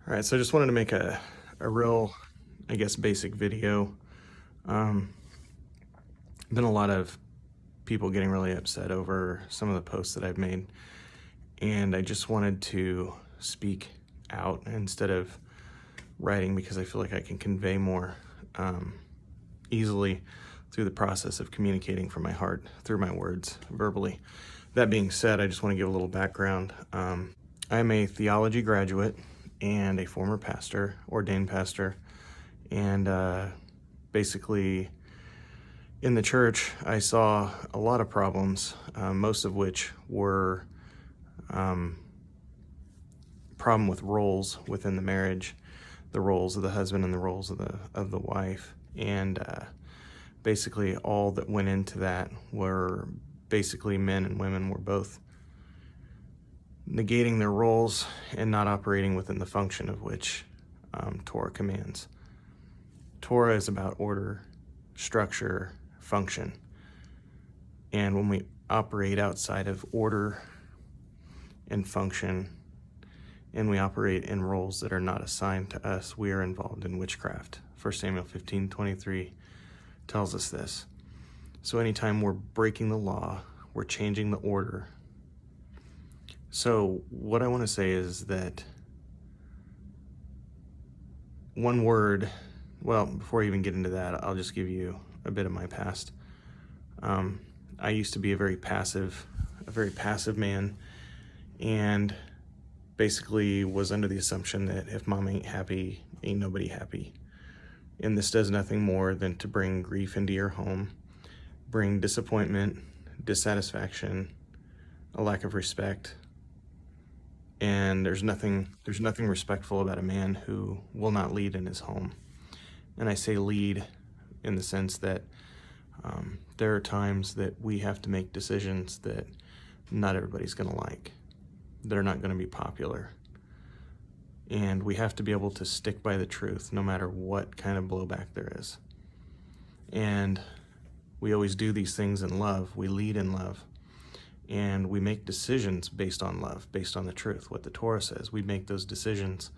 All right, so I just wanted to make a real, I guess, basic video. Um, been a lot of people getting really upset over some of the posts that I've made, and I just wanted to speak out instead of writing because I feel like I can convey more easily through the process of communicating from my heart through my words verbally. That being said, I just want to give a little background. I'm a theology graduate and a former pastor, ordained pastor, and basically in the church I saw a lot of problems, most of which were problem with roles within the marriage, the roles of the husband and the roles of the wife, and basically all that went into that were basically men and women were both negating their roles and not operating within the function of which Torah commands. Torah is about order, structure, function. And when we operate outside of order and function, and we operate in roles that are not assigned to us, we are involved in witchcraft. 1 Samuel 15:23 tells us this. So anytime we're breaking the law, we're changing the order. So what I want to say is that one word, well, before I even get into that, I'll just give you a bit of my past. I used to be a very passive man, and basically was under the assumption that if mom ain't happy, ain't nobody happy. And this does nothing more than to bring grief into your home, bring disappointment, dissatisfaction, a lack of respect. And there's nothing respectful about a man who will not lead in his home. And I say lead in the sense that there are times that we have to make decisions that not everybody's going to like. They're not going to be popular. And we have to be able to stick by the truth no matter what kind of blowback there is. And we always do these things in love. We lead in love. And we make decisions based on love, based on the truth, what the Torah says. We make those decisions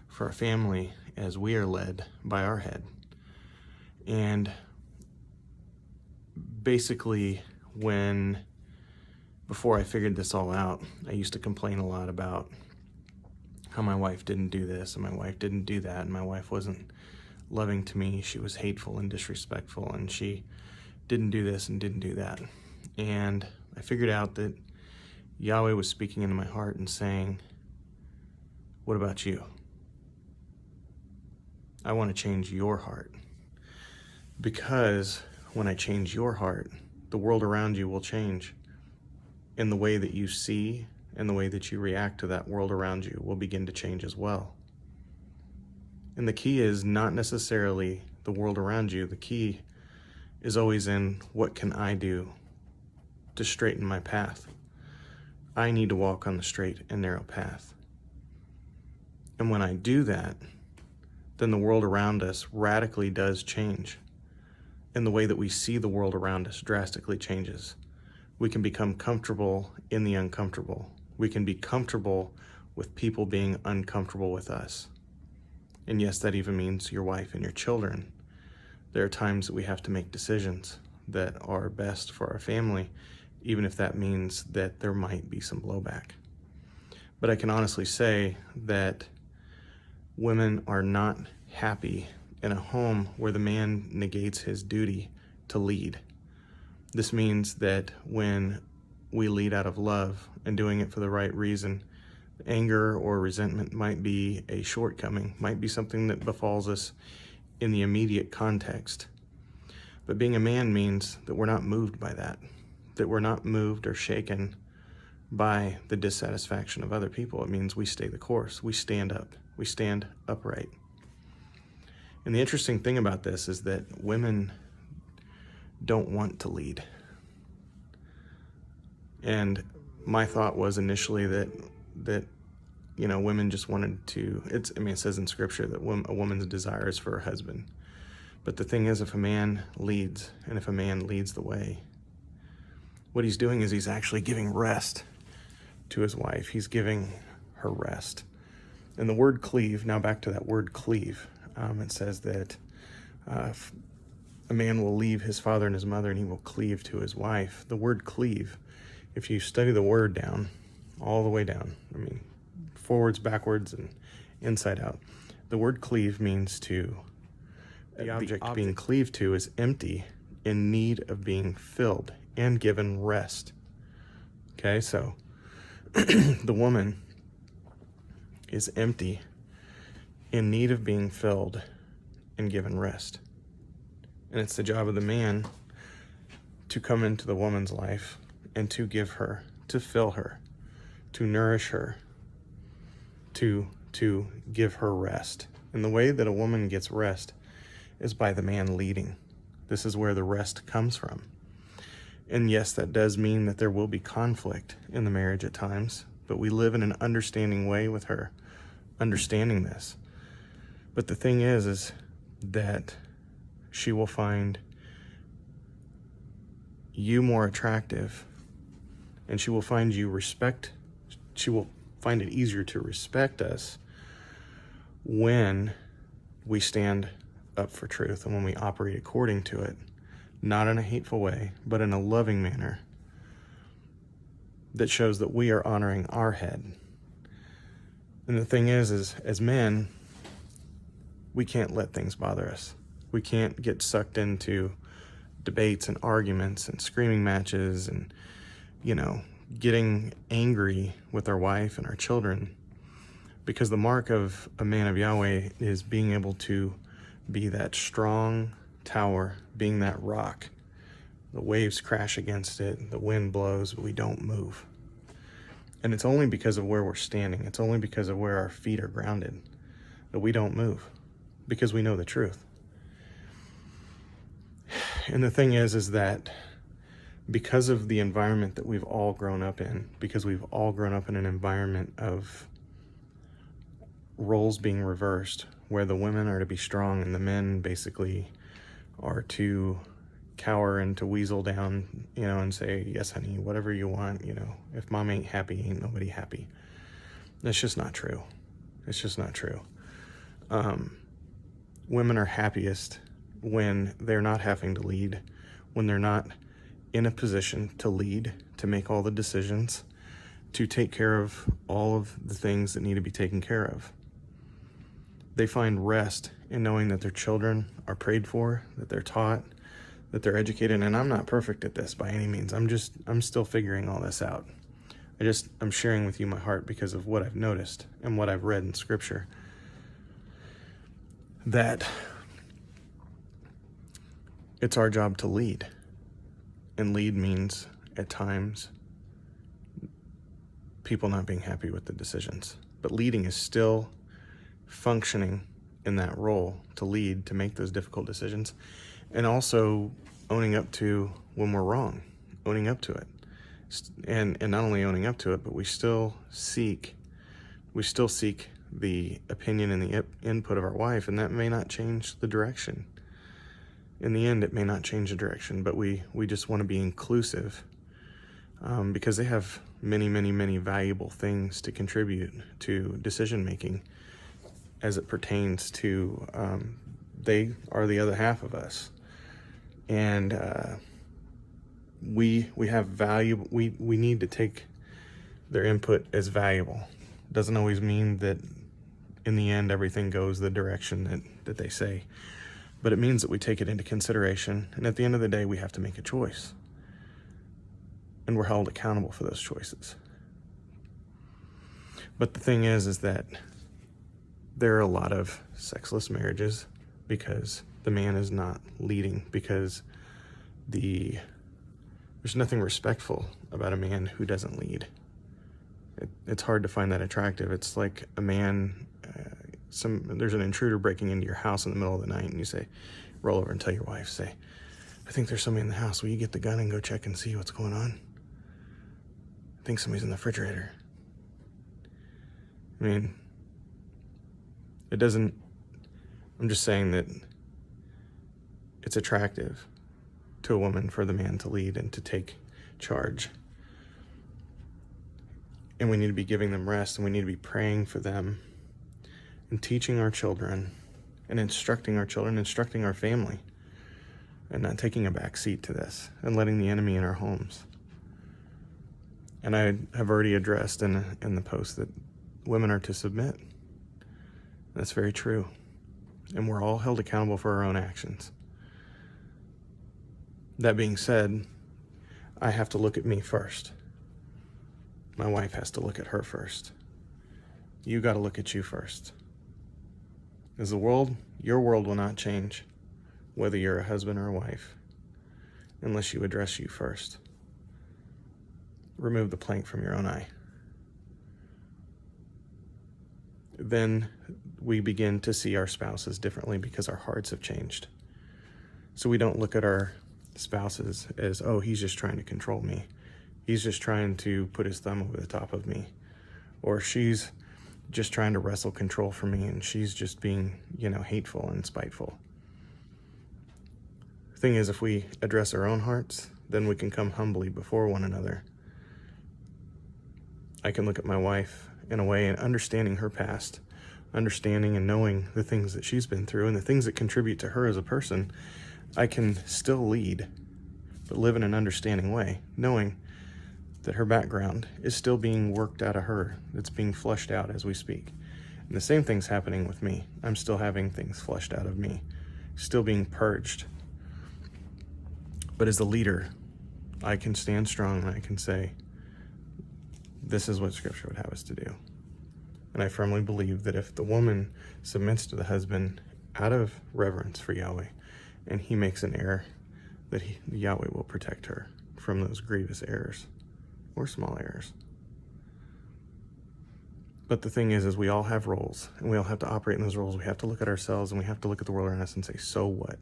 for our family as we are led by our head. And basically, before I figured this all out, I used to complain a lot about how my wife didn't do this and my wife didn't do that, and my wife wasn't loving to me. She was hateful and disrespectful, and she didn't do this and didn't do that. And I figured out that Yahweh was speaking into my heart and saying, what about you? I want to change your heart. Because when I change your heart, the world around you will change. And the way that you see and the way that you react to that world around you will begin to change as well. And the key is not necessarily the world around you. The key is always in what can I do to straighten my path. I need to walk on the straight and narrow path. And when I do that, then the world around us radically does change. And the way that we see the world around us drastically changes. We can become comfortable in the uncomfortable. We can be comfortable with people being uncomfortable with us. And yes, that even means your wife and your children. There are times that we have to make decisions that are best for our family, even if that means that there might be some blowback. But I can honestly say that women are not happy in a home where the man negates his duty to lead. This means that when we lead out of love and doing it for the right reason, anger or resentment might be a shortcoming, might be something that befalls us in the immediate context. But being a man means that we're not moved by that we're not moved or shaken by the dissatisfaction of other people. It means we stay the course. We stand up. We stand upright. And the interesting thing about this is that women don't want to lead. And my thought was initially that women just wanted to, it says in scripture that a woman's desire is for her husband. But the thing is, if a man leads, and if a man leads the way, what he's doing is he's actually giving rest to his wife. He's giving her rest. And the word cleave, now back to that word cleave, it says that a man will leave his father and his mother and he will cleave to his wife. The word cleave, if you study the word down, all the way down, I mean, forwards, backwards, and inside out, the word cleave means to, the object being cleaved to is empty, in need of being filled and given rest. Okay, so the woman is empty, in need of being filled and given rest. And it's the job of the man to come into the woman's life and to give her, to fill her, to nourish her, to give her rest. And the way that a woman gets rest is by the man leading. This is where the rest comes from. And yes, that does mean that there will be conflict in the marriage at times, but we live in an understanding way with her, understanding this. But the thing is that she will find you more attractive, and she will find it easier to respect us when we stand up for truth and when we operate according to it, not in a hateful way, but in a loving manner that shows that we are honoring our head. And the thing is as men, we can't let things bother us. We can't get sucked into debates and arguments and screaming matches and, getting angry with our wife and our children, because the mark of a man of Yahweh is being able to be that strong tower, being that rock. The waves crash against it, the wind blows, but we don't move. And it's only because of where we're standing, it's only because of where our feet are grounded that we don't move, because we know the truth. And the thing is that because of the environment that we've all grown up in, because we've all grown up in an environment of roles being reversed, where the women are to be strong and the men basically are to cower and to weasel down, and say, yes, honey, whatever you want, if mom ain't happy, ain't nobody happy. That's just not true. It's just not true. Women are happiest when they're not having to lead, when they're not in a position to lead, to make all the decisions, to take care of all of the things that need to be taken care of. They find rest in knowing that their children are prayed for, that they're taught, that they're educated. And I'm not perfect at this by any means. I'm still figuring all this out. I'm sharing with you my heart because of what I've noticed and what I've read in Scripture. That it's our job to lead. And lead means, at times, people not being happy with the decisions. But leading is still functioning in that role, to lead, to make those difficult decisions, and also owning up to when we're wrong, owning up to it. And not only owning up to it, but we still seek the opinion and the input of our wife, and that may not change the direction. In the end, it may not change the direction, but we just want to be inclusive, because they have many, many, many valuable things to contribute to decision making as it pertains to, they are the other half of us. And we have value. We need to take their input as valuable. Doesn't always mean that in the end everything goes the direction that they say, but it means that we take it into consideration, and at the end of the day we have to make a choice, and we're held accountable for those choices. But the thing is that there are a lot of sexless marriages because the man is not leading, because there's nothing respectful about a man who doesn't lead. It's hard to find that attractive. It's like a man, there's an intruder breaking into your house in the middle of the night, and you say, roll over and tell your wife, say, I think there's somebody in the house. Will you get the gun and go check and see what's going on? I think somebody's in the refrigerator. I mean, I'm just saying that it's attractive to a woman for the man to lead and to take charge. And we need to be giving them rest, and we need to be praying for them and teaching our children and instructing our children, instructing our family, and not taking a back seat to this and letting the enemy in our homes. And I have already addressed in the post that women are to submit. That's very true. And we're all held accountable for our own actions. That being said, I have to look at me first. My wife has to look at her first. You got to look at you first. Because your world will not change, whether you're a husband or a wife, unless you address you first. Remove the plank from your own eye. Then we begin to see our spouses differently because our hearts have changed. So we don't look at our spouses as, oh, he's just trying to control me. He's just trying to put his thumb over the top of me. Or she's just trying to wrestle control from me and she's just being, hateful and spiteful. The thing is, if we address our own hearts, then we can come humbly before one another. I can look at my wife in a way and understanding her past, understanding and knowing the things that she's been through and the things that contribute to her as a person. I can still lead, but live in an understanding way, knowing that her background is still being worked out of her. It's being flushed out as we speak. And the same thing's happening with me. I'm still having things flushed out of me, still being purged. But as a leader, I can stand strong and I can say, this is what Scripture would have us to do. And I firmly believe that if the woman submits to the husband out of reverence for Yahweh, and he makes an error, that Yahweh will protect her from those grievous errors or small errors. But the thing is we all have roles, and we all have to operate in those roles. We have to look at ourselves, and we have to look at the world around us and say, so what?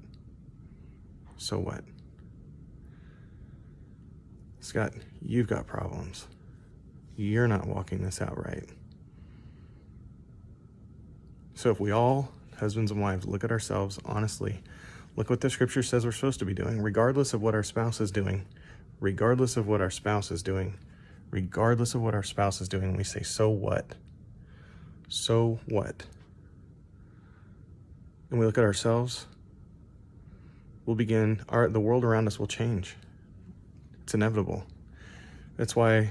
So what? Scott, you've got problems. You're not walking this out right. So if we all, husbands and wives, look at ourselves honestly, look what the Scripture says we're supposed to be doing, regardless of what our spouse is doing, we say, so what? So what? And we look at ourselves, the world around us will change. It's inevitable. That's why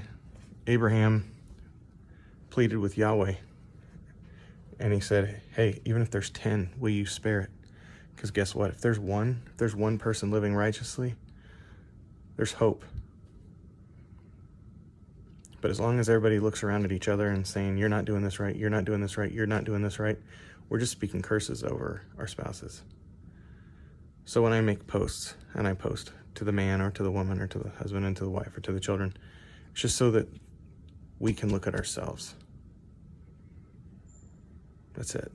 Abraham pleaded with Yahweh, and he said, hey, even if there's 10, will you spare it? Because guess what? If there's one person living righteously, there's hope. But as long as everybody looks around at each other and saying, you're not doing this right, you're not doing this right, you're not doing this right, we're just speaking curses over our spouses. So when I make posts, and I post to the man or to the woman or to the husband and to the wife or to the children, it's just so that we can look at ourselves. That's it.